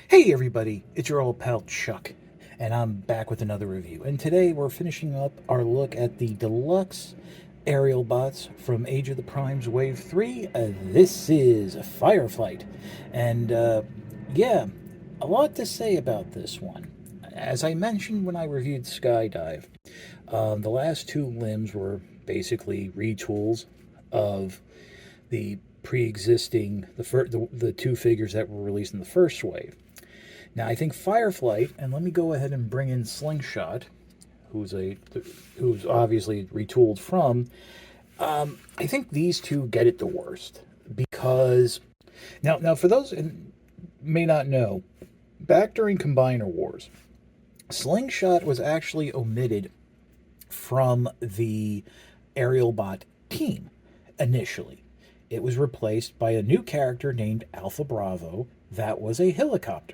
Hey everybody, it's your old pal Chuck, and I'm back with another review. And today we're finishing up our look at the deluxe aerial bots from Age of the Primes Wave 3. This is Fireflight. And yeah, a lot to say about this one. As I mentioned when I reviewed Skydive, the last two limbs were basically retools of the pre-existing the two figures that were released in the first wave. Now I think Fireflight, and let me go ahead and bring in Slingshot, who's obviously retooled from. I think these two get it the worst because now for those who may not know, back during Combiner Wars, Slingshot was actually omitted from the aerial bot team initially. It was replaced by a new character named Alpha Bravo that was a helicopter.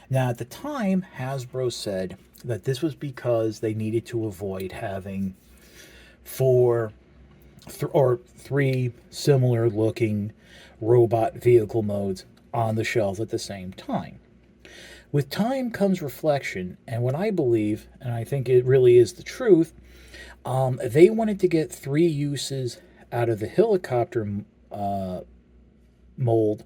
Now, at the time, Hasbro said that this was because they needed to avoid having three similar looking robot vehicle modes on the shelf at the same time. With time comes reflection, and what I believe, and I think it really is the truth, they wanted to get three uses out of the helicopter mold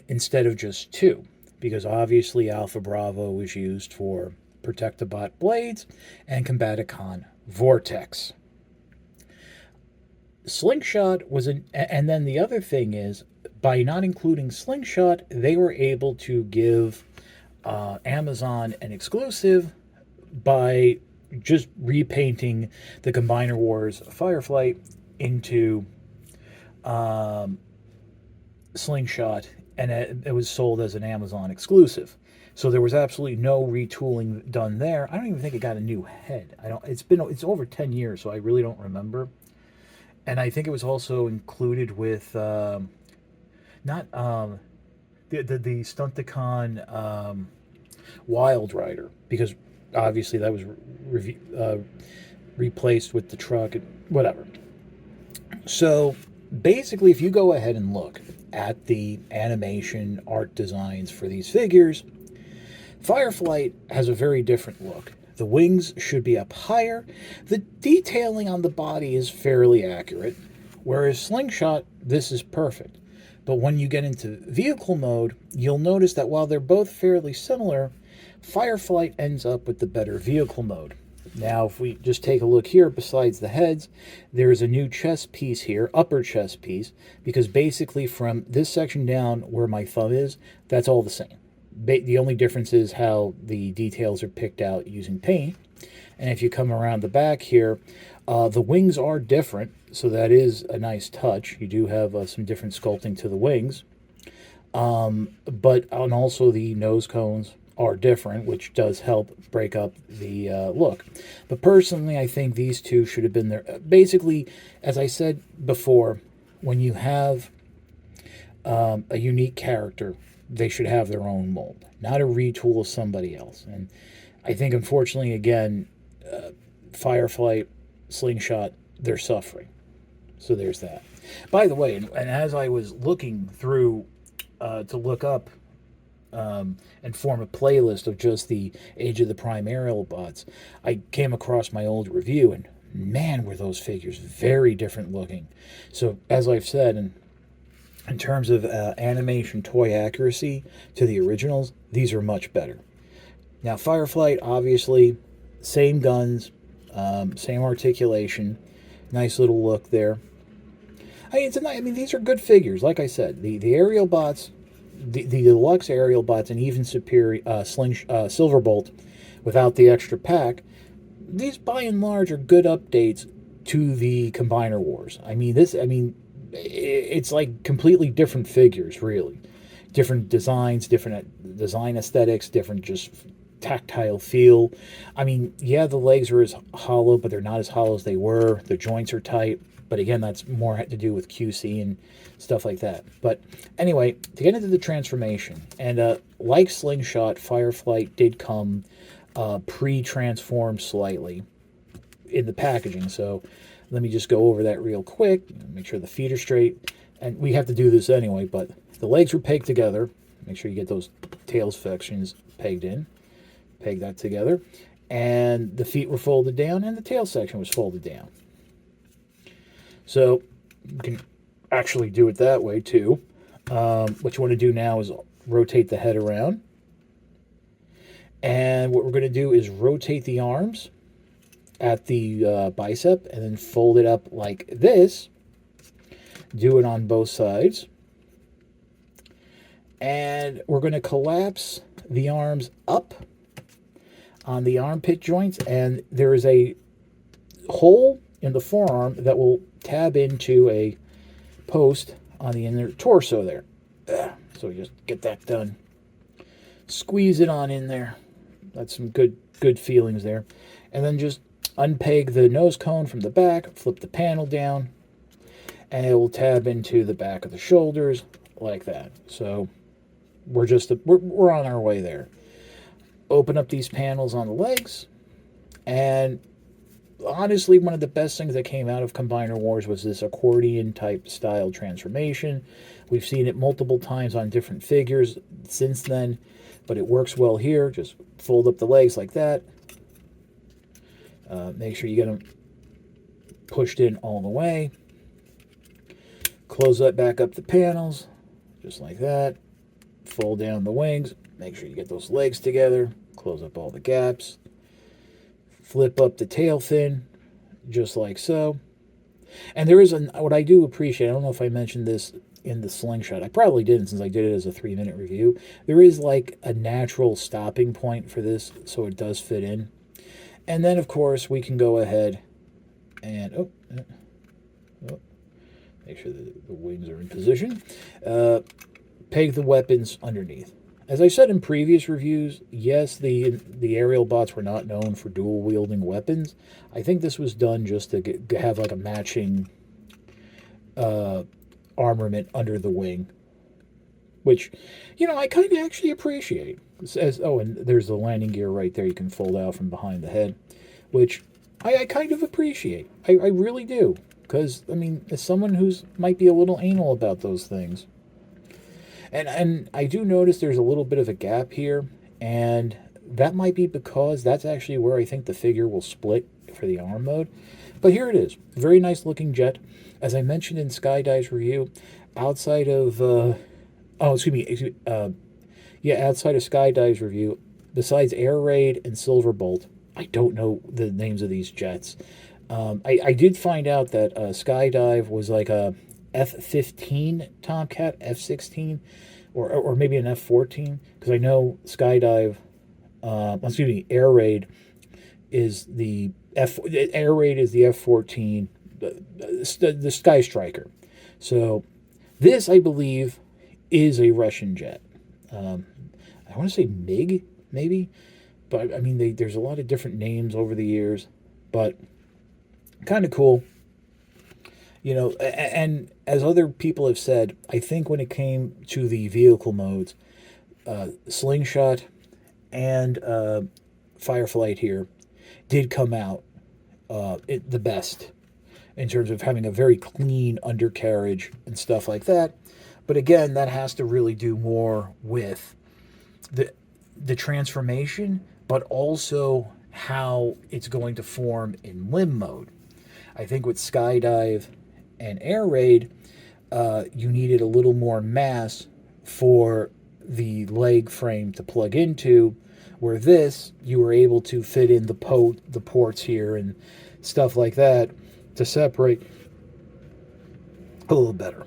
instead of just two, because obviously Alpha Bravo was used for Protectabot Blades and Combaticon Vortex. Slingshot was and then the other thing is, by not including Slingshot, they were able to give Amazon an exclusive by just repainting the Combiner Wars Fireflight into Slingshot, and it was sold as an Amazon exclusive. So there was absolutely no retooling done there. I don't even think it got a new head. I don't. It's over 10 years, so I really don't remember. And I think it was also included with not the Stunticon Wild Rider, because obviously that was replaced with the truck and whatever. So basically, if you go ahead and look at the animation art designs for these figures, Fireflight has a very different look. The wings should be up higher. The detailing on the body is fairly accurate, whereas Slingshot, this is perfect. But when you get into vehicle mode, you'll notice that while they're both fairly similar, Fireflight ends up with the better vehicle mode. Now, if we just take a look here, besides the heads, there's a new chest piece here, upper chest piece, because basically from this section down where my thumb is, that's all the same. The only difference is how the details are picked out using paint. And if you come around the back here, the wings are different, so that is a nice touch. You do have some different sculpting to the wings. And also the nose cones are different, which does help break up the look. But personally, I think these two should have been there. Basically, as I said before, when you have a unique character, they should have their own mold, not a retool of somebody else. And I think, unfortunately, again, Fireflight, Slingshot, they're suffering. So there's that. By the way, and as I was looking through to look up and form a playlist of just the Age of the Prime aerial bots, I came across my old review, and man, were those figures very different looking. So as I've said, in terms of animation toy accuracy to the originals, these are much better. Now, Fireflight, obviously, same guns, same articulation, nice little look there. I mean, these are good figures. Like I said, the aerial bots, the deluxe aerial bots, and even superior Silverbolt, without the extra pack, these by and large are good updates to the Combiner Wars. It's like completely different figures, really. Different designs, different design aesthetics, different just tactile feel. I mean, yeah, the legs are as hollow, but they're not as hollow as they were. The joints are tight, but again, that's more to do with QC and stuff like that. But anyway, to get into the transformation, and like Slingshot, Fireflight did come pre-transformed slightly in the packaging, so let me just go over that real quick, make sure the feet are straight. And we have to do this anyway, but the legs were pegged together. Make sure you get those tail sections pegged in. Peg that together. And the feet were folded down and the tail section was folded down. So you can actually do it that way too. What you want to do now is rotate the head around. And what we're going to do is rotate the arms at the bicep and then fold it up like this. Do it on both sides. And we're going to collapse the arms up on the armpit joints, and there is a hole in the forearm that will tab into a post on the inner torso there. So just get that done. Squeeze it on in there. That's some good feelings there. And then just unpeg the nose cone from the back, flip the panel down, and it will tab into the back of the shoulders like that. So we're on our way there. Open up these panels on the legs, and honestly, one of the best things that came out of Combiner Wars was this accordion type style transformation. We've seen it multiple times on different figures since then, but it works well here. Just fold up the legs like that. Make sure you get them pushed in all the way. Close that back up the panels, just like that. Fold down the wings. Make sure you get those legs together. Close up all the gaps. Flip up the tail fin, just like so. And there is what I do appreciate, I don't know if I mentioned this in the slingshot. I probably didn't, since I did it as a 3-minute review. There is like a natural stopping point for this, so it does fit in. And then, of course, we can go ahead and make sure the wings are in position. Peg the weapons underneath. As I said in previous reviews, yes, the aerial bots were not known for dual wielding weapons. I think this was done just to have like a matching armament under the wing, which, you know, I kind of actually appreciate. And there's the landing gear right there you can fold out from behind the head, which I kind of appreciate. I really do, because, I mean, as someone who's might be a little anal about those things, and I do notice there's a little bit of a gap here, and that might be because that's actually where I think the figure will split for the arm mode. But here it is. Very nice looking jet. As I mentioned in Skydive's review, outside of... outside of Skydive's review, besides Air Raid and Silverbolt, I don't know the names of these jets. I did find out that Skydive was like a F-15 Tomcat, F-16, or maybe an F-14, because I know Skydive, Air Raid is the F-14, the Sky Striker. So this, I believe, is a Russian jet. I want to say MiG, maybe, but I mean, there's a lot of different names over the years, but kind of cool. You know, and as other people have said, I think when it came to the vehicle modes, Slingshot and Fireflight here did come out the best in terms of having a very clean undercarriage and stuff like that. But again, that has to really do more with the transformation, but also how it's going to form in limb mode. I think with Skydive and Air Raid, you needed a little more mass for the leg frame to plug into, where this, you were able to fit in the ports here and stuff like that to separate a little better.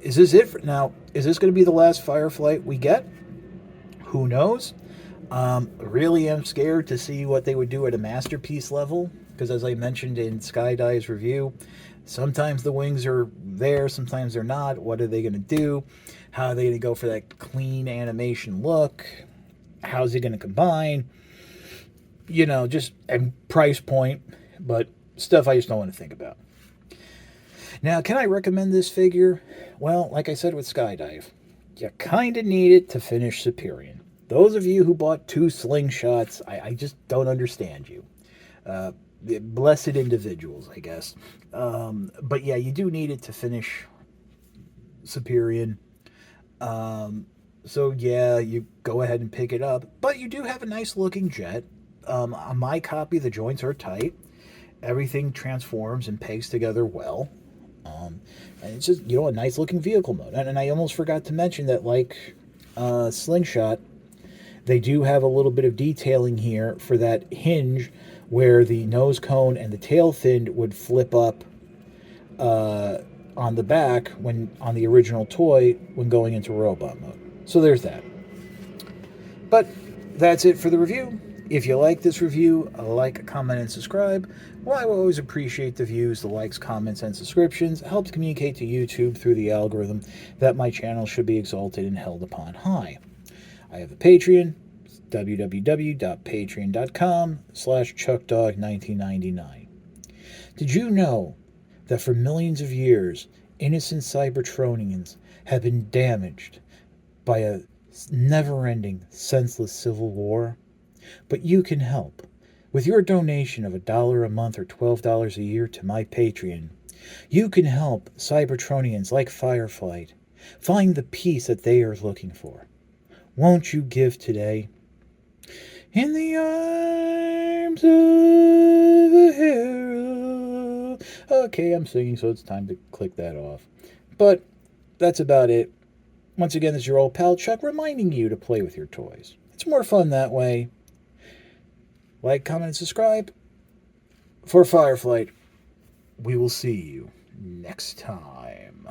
Is this it for now? Is this going to be the last Fireflight we get? Who knows? Really am scared to see what they would do at a masterpiece level, because as I mentioned in Skydive's review, sometimes the wings are there, sometimes they're not. What are they going to do? How are they going to go for that clean animation look? How's it going to combine? You know, just a price point, but stuff I just don't want to think about. Now, can I recommend this figure? Well, like I said with Skydive, you kind of need it to finish Superior. Those of you who bought 2 slingshots, I just don't understand you. Blessed individuals, I guess. But yeah, you do need it to finish Superior. So yeah, you go ahead and pick it up. But you do have a nice looking jet. On my copy, the joints are tight. Everything transforms and pegs together well. And it's just, a nice looking vehicle mode. And I almost forgot to mention that, like Slingshot, they do have a little bit of detailing here for that hinge where the nose cone and the tail fin would flip up on the back when on the original toy when going into robot mode. So there's that. But that's it for the review. If you like this review, like, comment, and subscribe. Well, I will always appreciate the views, the likes, comments, and subscriptions. It helps communicate to YouTube through the algorithm that my channel should be exalted and held upon high. I have a Patreon, www.patreon.com/ChuckDog1999. Did you know that for millions of years, innocent Cybertronians have been damaged by a never-ending, senseless civil war? But you can help. With your donation of $1 a month or $12 a year to my Patreon, you can help Cybertronians like Fireflight find the peace that they are looking for. Won't you give today? In the arms of a hero. Okay, I'm singing, so it's time to click that off. But that's about it. Once again, this is your old pal Chuck reminding you to play with your toys. It's more fun that way. Like, comment, and subscribe. For Fireflight, we will see you next time.